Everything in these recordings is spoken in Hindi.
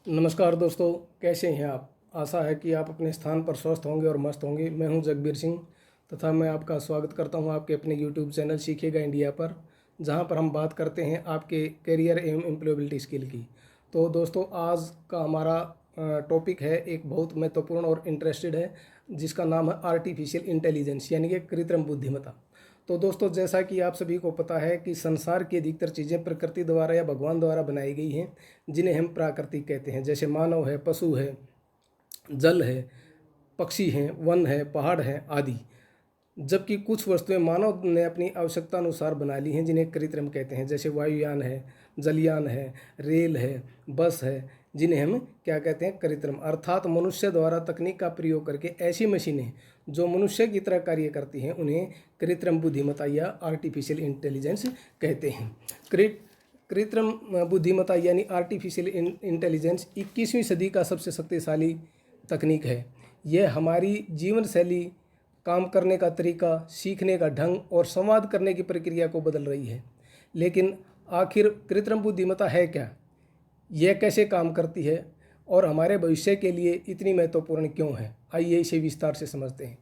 नमस्कार दोस्तों, कैसे हैं आप। आशा है कि आप अपने स्थान पर स्वस्थ होंगे और मस्त होंगे। मैं हूं जगबीर सिंह तथा मैं आपका स्वागत करता हूं आपके अपने यूट्यूब चैनल सीखेगा इंडिया पर, जहां पर हम बात करते हैं आपके करियर एवं एम्प्लॉयबिलिटी स्किल की। तो दोस्तों, आज का हमारा टॉपिक है एक बहुत महत्वपूर्ण और इंटरेस्टेड है, जिसका नाम है आर्टिफिशियल इंटेलिजेंस यानी कि कृत्रिम बुद्धिमत्ता। तो दोस्तों, जैसा कि आप सभी को पता है कि संसार की अधिकतर चीज़ें प्रकृति द्वारा या भगवान द्वारा बनाई गई हैं, जिन्हें हम प्राकृतिक कहते हैं। जैसे मानव है, पशु है, जल है, पक्षी हैं, वन है, पहाड़ हैं आदि। जबकि कुछ वस्तुएं मानव ने अपनी आवश्यकता अनुसार बना ली हैं, जिन्हें कृत्रिम कहते हैं। जैसे वायुयान है, जलयान है, रेल है, बस है, जिन्हें हम क्या कहते हैं, कृत्रिम। अर्थात मनुष्य द्वारा तकनीक का प्रयोग करके ऐसी मशीनें जो मनुष्य की तरह कार्य करती हैं, उन्हें कृत्रिम बुद्धिमत्ता या आर्टिफिशियल इंटेलिजेंस कहते हैं। कृत्रिम बुद्धिमत्ता यानी आर्टिफिशियल इंटेलिजेंस 21वीं सदी का सबसे शक्तिशाली तकनीक है। यह हमारी जीवन शैली, काम करने का तरीका, सीखने का ढंग और संवाद करने की प्रक्रिया को बदल रही है। लेकिन आखिर कृत्रिम बुद्धिमत्ता है क्या, यह कैसे काम करती है और हमारे भविष्य के लिए इतनी महत्वपूर्ण क्यों है, आइए इसे विस्तार से समझते हैं।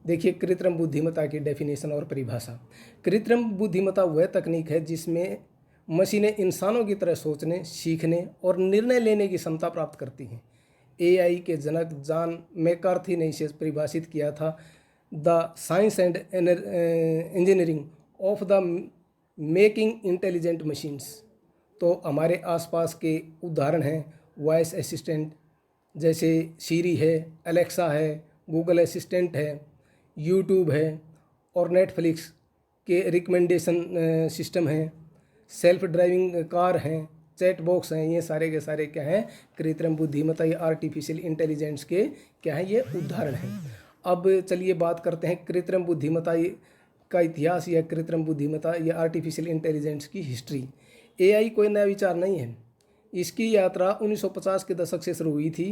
देखिए, कृत्रिम बुद्धिमत्ता की डेफिनेशन और परिभाषा। कृत्रिम बुद्धिमत्ता वह तकनीक है जिसमें मशीनें इंसानों की तरह सोचने, सीखने और निर्णय लेने की क्षमता प्राप्त करती हैं। एआई के जनक जॉन मैकार्थी ने इसे परिभाषित किया था, the science and engineering of the making intelligent machines. तो हमारे आसपास के उदाहरण हैं वॉइस असिस्टेंट, जैसे सीरी है, अलेक्सा है, गूगल असिस्टेंट है, यूट्यूब है और नेटफ्लिक्स के रिकमेंडेशन सिस्टम हैं, सेल्फ ड्राइविंग कार हैं, चैट बॉक्स हैं। ये सारे के सारे क्या हैं, कृत्रिम बुद्धिमत्ता या आर्टिफिशियल इंटेलिजेंस के क्या हैं, ये उदाहरण हैं। अब चलिए बात करते हैं कृत्रिम बुद्धिमत्ता का इतिहास या कृत्रिम बुद्धिमत्ता या आर्टिफिशियल इंटेलिजेंस की हिस्ट्री। एआई कोई नया विचार नहीं है। इसकी यात्रा 1950 के दशक से शुरू हुई थी।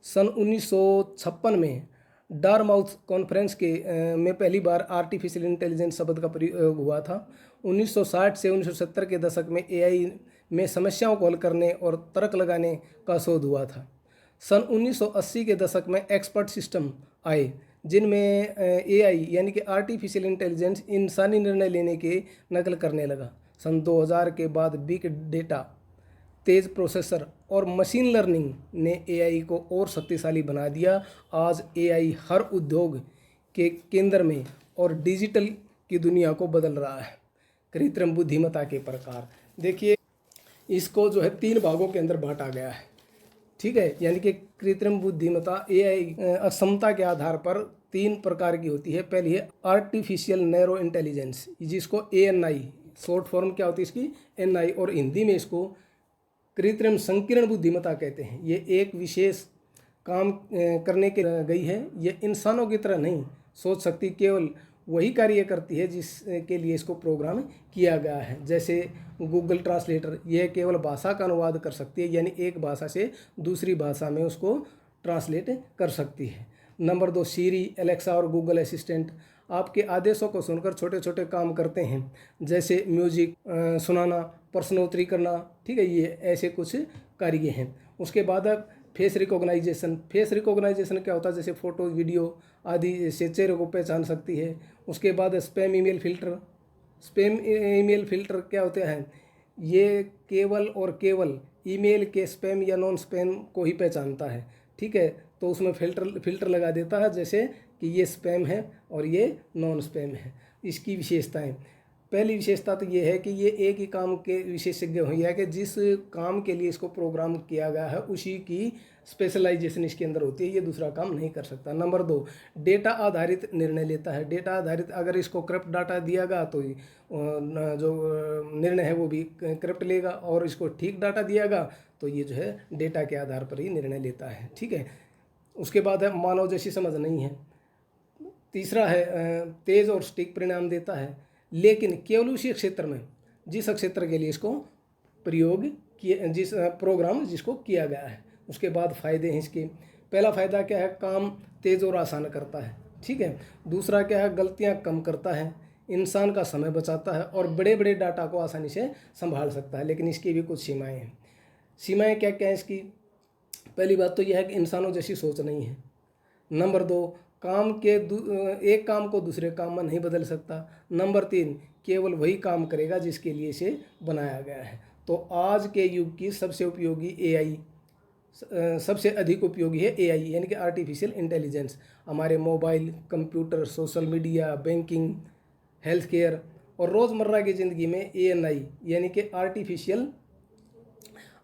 सन 1956 में डारमाउथ कॉन्फ्रेंस में पहली बार आर्टिफिशियल इंटेलिजेंस शब्द का प्रयोग हुआ था। 1960 से 1970 के दशक में एआई में समस्याओं को हल करने और तर्क लगाने का शोध हुआ था। सन 1980 के दशक में एक्सपर्ट सिस्टम आए, जिनमें एआई यानी कि आर्टिफिशियल इंटेलिजेंस इंसानी निर्णय लेने के नकल करने लगा। सन 2000 के बाद बिग डेटा, तेज़ प्रोसेसर और मशीन लर्निंग ने एआई को और शक्तिशाली बना दिया। आज एआई हर उद्योग के केंद्र में और डिजिटल की दुनिया को बदल रहा है। कृत्रिम बुद्धिमत्ता के प्रकार देखिए, इसको जो है 3 भागों के अंदर बांटा गया है, ठीक है। यानी कि कृत्रिम बुद्धिमत्ता एआई अक्षमता के आधार पर 3 प्रकार की होती है। पहली है आर्टिफिशियल नैरो इंटेलिजेंस, जिसको एएनआई शॉर्ट फॉर्म क्या होती है इसकी, एनआई, और हिंदी में इसको कृत्रिम संकीर्ण बुद्धिमत्ता कहते हैं। ये एक विशेष काम करने के गई है। ये इंसानों की तरह नहीं सोच सकती, केवल वही कार्य करती है जिसके लिए इसको प्रोग्राम किया गया है। जैसे गूगल ट्रांसलेटर, यह केवल भाषा का अनुवाद कर सकती है, यानी एक भाषा से दूसरी भाषा में उसको ट्रांसलेट कर सकती है। नंबर 2, सीरी, एलेक्सा और गूगल असिस्टेंट आपके आदेशों को सुनकर छोटे छोटे काम करते हैं, जैसे म्यूजिक सुनाना, प्रश्नोत्तरी करना, ठीक है। ये ऐसे कुछ कार्य हैं। उसके बाद फेस रिकॉग्नाइजेशन। फेस रिकॉग्नाइजेशन क्या होता है, जैसे फ़ोटो, वीडियो आदि से चेहरे को पहचान सकती है। उसके बाद spam email filter. Spam email filter क्या होते हैं, ये केवल और केवल ईमेल के स्पैम या नॉन स्पैम को ही पहचानता है, ठीक है। तो उसमें फ़िल्टर लगा देता है, जैसे कि ये स्पैम है और ये नॉन स्पैम है। इसकी विशेषताएं, पहली विशेषता तो ये है कि ये एक ही काम के विशेषज्ञ हुई है, कि जिस काम के लिए इसको प्रोग्राम किया गया है उसी की स्पेशलाइजेशन इसके अंदर होती है, ये दूसरा काम नहीं कर सकता। नंबर 2, डेटा आधारित निर्णय लेता है। डेटा आधारित, अगर इसको करप्ट डाटा दिया गया तो जो निर्णय है वो भी करप्ट लेगा, और इसको ठीक डाटा दिया गया तो ये जो है डेटा के आधार पर ही निर्णय लेता है, ठीक है। उसके बाद है मानव जैसी समझ नहीं है। तीसरा है तेज़ और सटीक परिणाम देता है, लेकिन केवल उसी क्षेत्र में जिस क्षेत्र के लिए इसको प्रयोग किए, जिस प्रोग्राम जिसको किया गया है। उसके बाद फ़ायदे हैं इसके। पहला फ़ायदा क्या है, काम तेज़ और आसान करता है, ठीक है। दूसरा क्या है, गलतियां कम करता है, इंसान का समय बचाता है और बड़े बड़े डाटा को आसानी से संभाल सकता है। लेकिन इसकी भी कुछ सीमाएं हैं। सीमाएं क्या क्या हैं इसकी, पहली बात तो यह है कि इंसानों जैसी सोच नहीं है। नंबर 2, एक काम को दूसरे काम में नहीं बदल सकता। नंबर 3, केवल वही काम करेगा जिसके लिए इसे बनाया गया है। तो आज के युग की सबसे उपयोगी एआई, सबसे अधिक उपयोगी है एआई यानी कि आर्टिफिशियल इंटेलिजेंस। हमारे mobile, computer, social media, banking, health care और रोज़मर्रा की ज़िंदगी में एएनआई यानी कि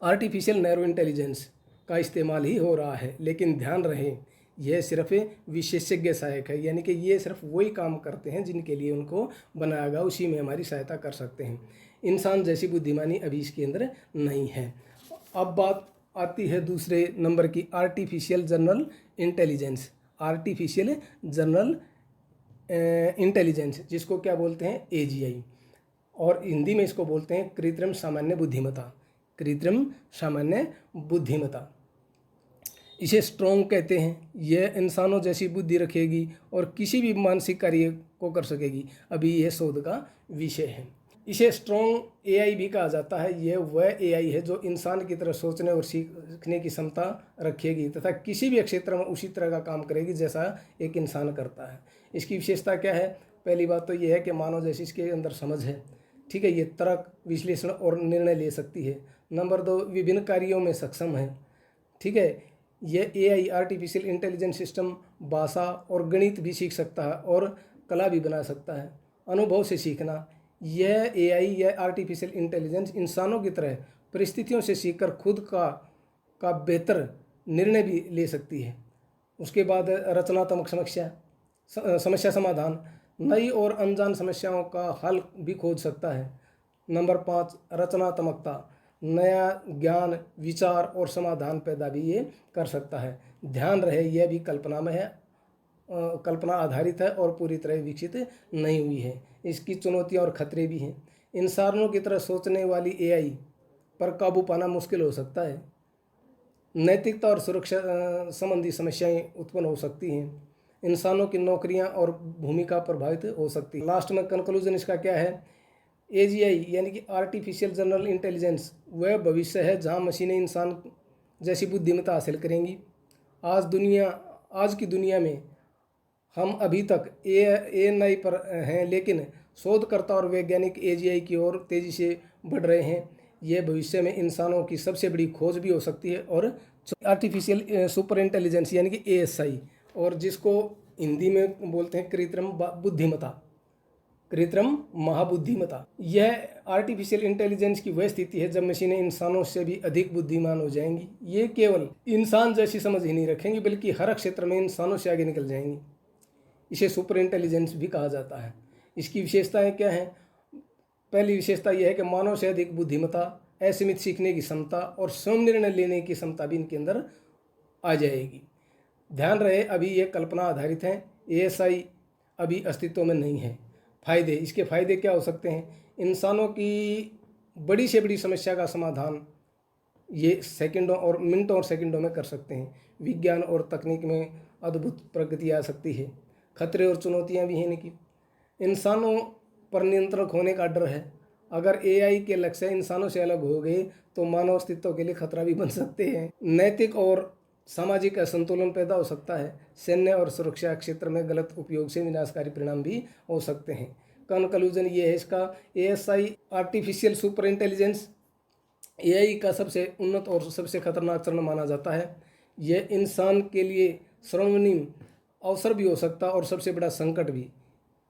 आर्टिफिशियल नैरो इंटेलिजेंस का इस्तेमाल ही हो रहा है। लेकिन ध्यान रहे, यह सिर्फ विशेषज्ञ सहायक है, यानी कि ये सिर्फ वही काम करते हैं जिनके लिए उनको बनाया गया, उसी में हमारी सहायता कर सकते हैं। इंसान जैसी बुद्धिमानी अभी इसके अंदर नहीं है। अब बात आती है दूसरे नंबर की, artificial general intelligence. Artificial general intelligence जिसको क्या बोलते हैं, एजीआई, और हिंदी में इसको बोलते हैं कृत्रिम सामान्य बुद्धिमत्ता। कृत्रिम सामान्य बुद्धिमत्ता, इसे स्ट्रॉन्ग कहते हैं। यह इंसानों जैसी बुद्धि रखेगी और किसी भी मानसिक कार्य को कर सकेगी। अभी यह शोध का विषय है। इसे स्ट्रॉन्ग एआई भी कहा जाता है। यह वह एआई है जो इंसान की तरह सोचने और सीखने की क्षमता रखेगी तथा किसी भी क्षेत्र में उसी तरह का काम करेगी जैसा एक इंसान करता है। इसकी विशेषता क्या है? पहली बात तो यह है कि मानव जैसी इसके अंदर समझ है, ठीक है। ये तर्क, विश्लेषण और निर्णय ले सकती है। नंबर 2, विभिन्न कार्यों में सक्षम है, ठीक है। यह एआई आर्टिफिशियल इंटेलिजेंस सिस्टम भाषा और गणित भी सीख सकता है और कला भी बना सकता है। अनुभव से सीखना, यह एआई या आर्टिफिशियल इंटेलिजेंस इंसानों की तरह परिस्थितियों से सीखकर खुद का बेहतर निर्णय भी ले सकती है। उसके बाद रचनात्मक समस्या समाधान, नई और अनजान समस्याओं का हल भी खोज सकता है। नंबर 5, रचनात्मकता, नया ज्ञान, विचार और समाधान पैदा भी ये कर सकता है। ध्यान रहे, यह भी कल्पना में है, कल्पना आधारित है और पूरी तरह विकसित नहीं हुई है। इसकी चुनौतियां और खतरे भी हैं। इंसानों की तरह सोचने वाली एआई पर काबू पाना मुश्किल हो सकता है। नैतिकता और सुरक्षा संबंधी समस्याएं उत्पन्न हो सकती हैं। इंसानों की नौकरियां और भूमिका प्रभावित हो सकती है। लास्ट में कंक्लूजन इसका क्या है? एजीआई यानी कि आर्टिफिशियल जनरल इंटेलिजेंस वह भविष्य है जहां मशीनें इंसान जैसी बुद्धिमत्ता हासिल करेंगी। आज की दुनिया में हम अभी तक एएनआई पर हैं, लेकिन शोधकर्ता और वैज्ञानिक एजीआई की ओर तेज़ी से बढ़ रहे हैं। यह भविष्य में इंसानों की सबसे बड़ी खोज भी हो सकती है। और आर्टिफिशियल सुपर इंटेलिजेंस यानी कि एएसआई, और जिसको हिंदी में बोलते हैं कृत्रिम महाबुद्धिमत्ता, यह आर्टिफिशियल इंटेलिजेंस की वह स्थिति है जब मशीनें इंसानों से भी अधिक बुद्धिमान हो जाएंगी। ये केवल इंसान जैसी समझ ही नहीं रखेंगी बल्कि हर क्षेत्र में इंसानों से आगे निकल जाएंगी। इसे सुपर इंटेलिजेंस भी कहा जाता है। इसकी विशेषताएं क्या हैं? पहली विशेषता यह है कि मानव से अधिक बुद्धिमत्ता, असीमित सीखने की क्षमता और स्वयं निर्णय लेने की क्षमता भी इनके अंदर आ जाएगी। ध्यान रहे, अभी ये कल्पना आधारित हैं। एएसआई अभी अस्तित्व में नहीं है। फायदे, इसके फायदे क्या हो सकते हैं? इंसानों की बड़ी से बड़ी समस्या का समाधान ये सेकंडों और मिनटों और सेकंडों में कर सकते हैं। विज्ञान और तकनीक में अद्भुत प्रगति आ सकती है। खतरे और चुनौतियां भी हैं इनकी। इंसानों पर नियंत्रण होने का डर है। अगर एआई के लक्ष्य इंसानों से अलग हो गए तो मानव अस्तित्व के लिए खतरा भी बन सकते हैं। नैतिक और सामाजिक असंतुलन पैदा हो सकता है। सैन्य और सुरक्षा क्षेत्र में गलत उपयोग से विनाशकारी परिणाम भी हो सकते हैं। कंक्लूजन ये है इसका, ASI artificial super intelligence AI का सबसे उन्नत और सबसे खतरनाक चरण माना जाता है। यह इंसान के लिए स्वर्णिम अवसर भी हो सकता है और सबसे बड़ा संकट भी।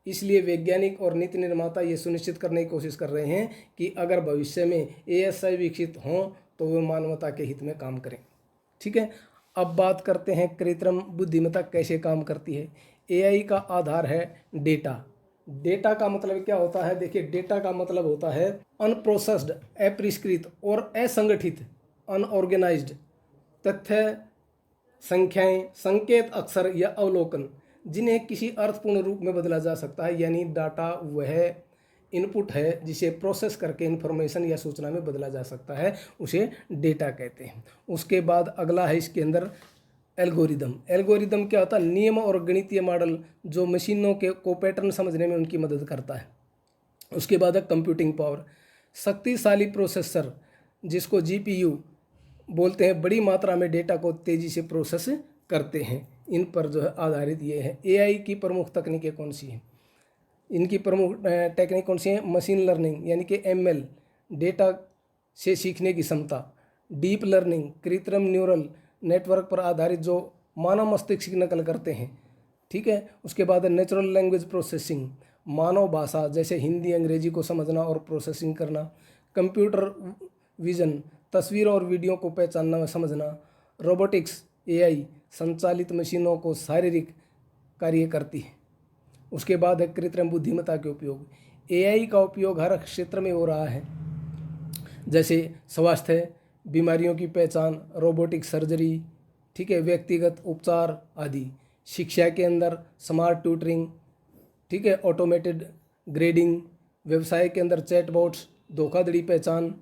इसलिए वैज्ञानिक और नीति निर्माता ये सुनिश्चित करने की कोशिश कर रहे हैं कि अगर भविष्य में एएसआई विकसित हों तो वे मानवता के हित में काम करें, ठीक है। अब बात करते हैं कृत्रिम बुद्धिमत्ता कैसे काम करती है। एआई का आधार है डेटा। डेटा का मतलब क्या होता है? देखिए, डेटा का मतलब होता है अनप्रोसेस्ड, अपरिष्कृत और असंगठित, अनऑर्गेनाइज्ड तथ्य, संख्याएं, संकेत, अक्षर या अवलोकन जिन्हें किसी अर्थपूर्ण रूप में बदला जा सकता है। यानी डाटा वह इनपुट है जिसे प्रोसेस करके इन्फॉर्मेशन या सूचना में बदला जा सकता है, उसे डेटा कहते हैं। उसके बाद अगला है इसके अंदर एल्गोरिदम। एल्गोरिदम क्या होता है? नियम और गणितीय मॉडल जो मशीनों को पैटर्न समझने में उनकी मदद करता है। उसके बाद है कंप्यूटिंग पावर, शक्तिशाली प्रोसेसर जिसको जीपीयू बोलते हैं बड़ी मात्रा में डेटा को तेज़ी से प्रोसेस करते हैं। इन पर जो है आधारित ये है। एआई की प्रमुख तकनीकें कौन सी हैं? इनकी प्रमुख टेक्निक कौन सी है? मशीन लर्निंग यानी कि एमएल, डेटा से सीखने की क्षमता। डीप लर्निंग, कृत्रिम न्यूरल नेटवर्क पर आधारित जो मानव मस्तिष्क की नकल करते हैं, ठीक है। उसके बाद नेचुरल लैंग्वेज प्रोसेसिंग, मानव भाषा जैसे हिंदी अंग्रेजी को समझना और प्रोसेसिंग करना। कंप्यूटर विजन, तस्वीर और वीडियो को पहचानना व समझना। रोबोटिक्स, एआई संचालित मशीनों को शारीरिक कार्य करती है। उसके बाद है कृत्रिम बुद्धिमत्ता के उपयोग। एआई का उपयोग हर क्षेत्र में हो रहा है, जैसे स्वास्थ्य, बीमारियों की पहचान, रोबोटिक सर्जरी, ठीक है, व्यक्तिगत उपचार आदि। शिक्षा के अंदर स्मार्ट ट्यूटरिंग, ठीक है, ऑटोमेटेड ग्रेडिंग। व्यवसाय के अंदर चैटबॉट्स, धोखाधड़ी पहचान,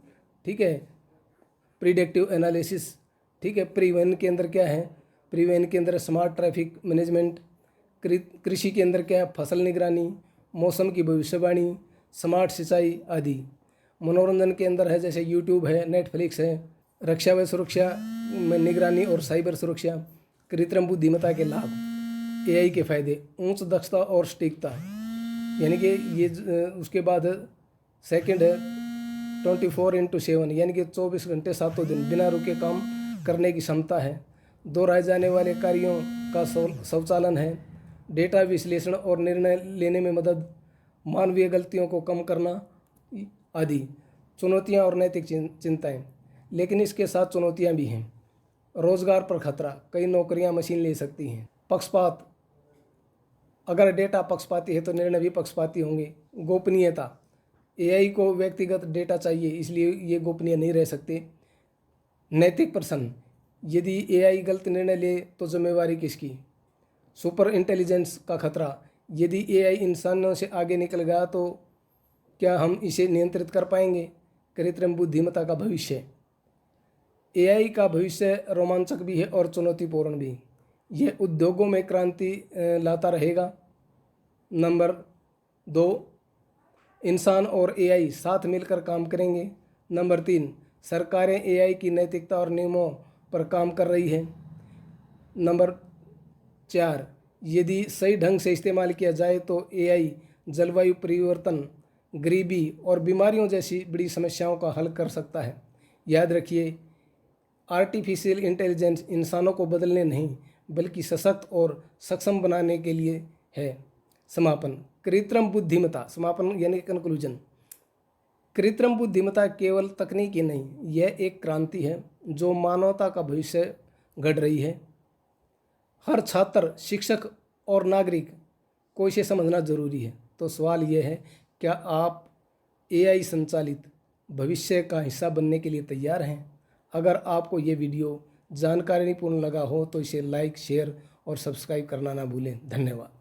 ठीक है, प्रिडिक्टिव एनालिसिस, ठीक है। परिवहन के अंदर क्या है? परिवहन के अंदर स्मार्ट ट्रैफिक मैनेजमेंट। कृषि के अंदर क्या है? फसल निगरानी, मौसम की भविष्यवाणी, स्मार्ट सिंचाई आदि। मनोरंजन के अंदर है जैसे यूट्यूब है, नेटफ्लिक्स है। रक्षा व सुरक्षा में निगरानी और साइबर सुरक्षा। कृत्रिम बुद्धिमत्ता के लाभ, एआई के फायदे, उच्च दक्षता और सटीकता, यानी कि ये उसके बाद सेकंड है 24/7 यानी कि 24 घंटे 7 दिन बिना रुके काम करने की क्षमता है। दोहराए जाने वाले कार्यों का स्वचालन है। डेटा विश्लेषण और निर्णय लेने में मदद, मानवीय गलतियों को कम करना आदि। चुनौतियां और नैतिक चिंताएं, लेकिन इसके साथ चुनौतियां भी हैं। रोजगार पर खतरा, कई नौकरियां मशीन ले सकती हैं। पक्षपात, अगर डेटा पक्षपाती है तो निर्णय भी पक्षपाती होंगे। गोपनीयता, एआई को व्यक्तिगत डेटा चाहिए इसलिए ये गोपनीय नहीं रह सकते। नैतिक प्रश्न, यदि एआई गलत निर्णय ले तो जिम्मेवारी किसकी? सुपर इंटेलिजेंस का खतरा, यदि एआई इंसानों से आगे निकल गया तो क्या हम इसे नियंत्रित कर पाएंगे? कृत्रिम बुद्धिमत्ता का भविष्य, एआई का भविष्य रोमांचक भी है और चुनौतीपूर्ण भी। यह उद्योगों में क्रांति लाता रहेगा। नंबर 2, इंसान और एआई साथ मिलकर काम करेंगे। नंबर 3, सरकारें एआई की नैतिकता और नियमों पर काम कर रही है। नंबर 4, यदि सही ढंग से इस्तेमाल किया जाए तो एआई जलवायु परिवर्तन, गरीबी और बीमारियों जैसी बड़ी समस्याओं का हल कर सकता है। याद रखिए, आर्टिफिशियल इंटेलिजेंस इंसानों को बदलने नहीं बल्कि सशक्त और सक्षम बनाने के लिए है। समापन, कृत्रिम बुद्धिमत्ता, समापन यानी कंक्लूजन। कृत्रिम बुद्धिमत्ता केवल तकनीकी नहीं, यह एक क्रांति है जो मानवता का भविष्य गढ़ रही है। हर छात्र, शिक्षक और नागरिक को इसे समझना जरूरी है। तो सवाल यह है, क्या आप एआई संचालित भविष्य का हिस्सा बनने के लिए तैयार हैं? अगर आपको ये वीडियो जानकारीपूर्ण लगा हो तो इसे लाइक, शेयर और सब्सक्राइब करना ना भूलें। धन्यवाद।